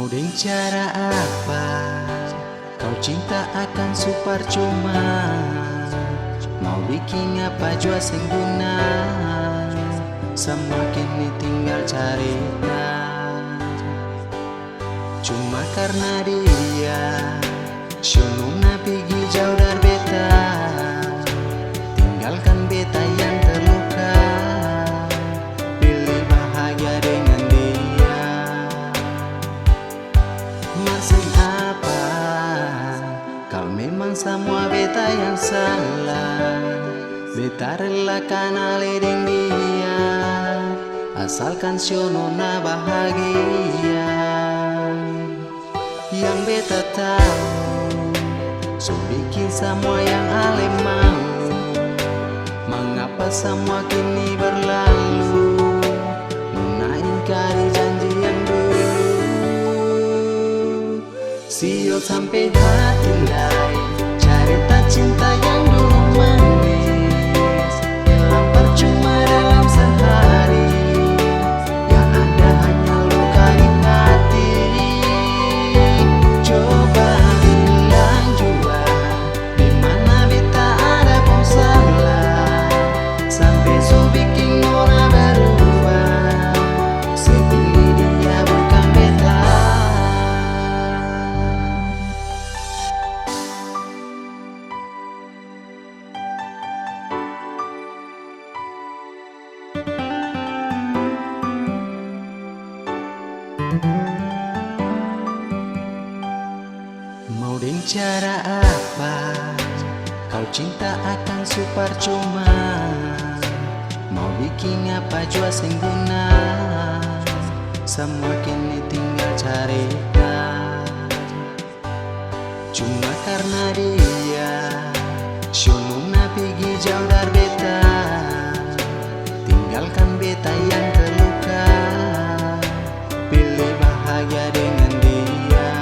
Mau dengan cara apa kau cinta akan super cuma? Mau bikin apa jua sing guna? Semakin tinggal cerita. Cuma karena dia Shonuna pergi jauh dari beta, tinggalkan beta yang terluka. Pilih bahagia dengan dia. Maksud apa kau memang semua beta yang salah? Beta relakan ale dengan dia, asalkan Shonuna bahagia. Yang beta tahu, so bikin semua yang ale mau. Mengapa semua kini berlalu? Nona ingkari janji yang dulu. Siok sampai hati lain, cerita cinta yang dulu manis hilang percuma dalam sehari. Yang ada hanya luka di hati. Coba bilang jua di mana beta ada pun salah, sampai so bikin nona berubah. Sepilih dia bukan beta. Mau dengan cara apa kau cinta akan super cuma? Mau bikin apa jua sing guna? Semua kini tinggal cerita. Cuma karena dia Shonuna pergi jauh dari beta, tinggalkan beta yang terluka. Pilih bahagia dengan dia.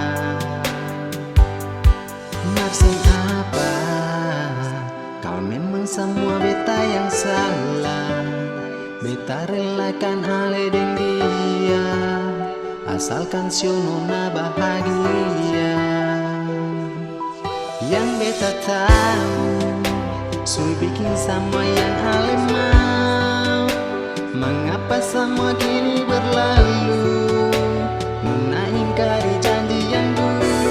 Maksud apa kau memang semua beta yang salah? Beta relakan ale dengan dia, asalkan Shonuna bahagia. Yang beta tahu, so bikin semua yang ale mau. Mengapa semua kini berlalu? Nona ingkari janji yang dulu.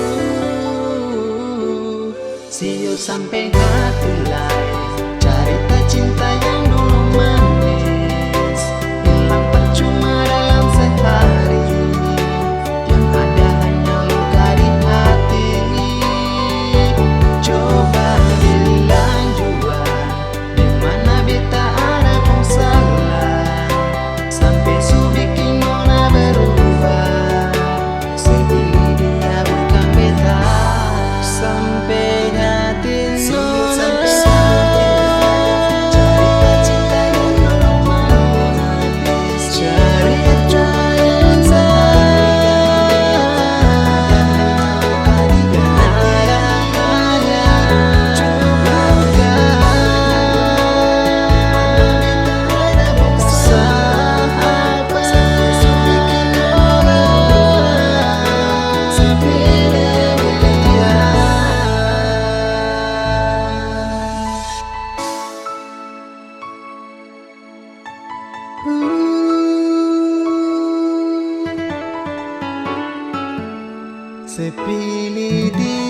Siok sampai hati lain, cerita cinta yang dulu manis hilang percuma dalam sehari. Yang ada hanya luka di hati. Coba bilang jua di mana beta ada pun salah, sampai so bikin nona berubah. Sepilih dia bukan beta. Sampai hati nona cerita cinta yang dulu manis, cerita yang sepilih dia.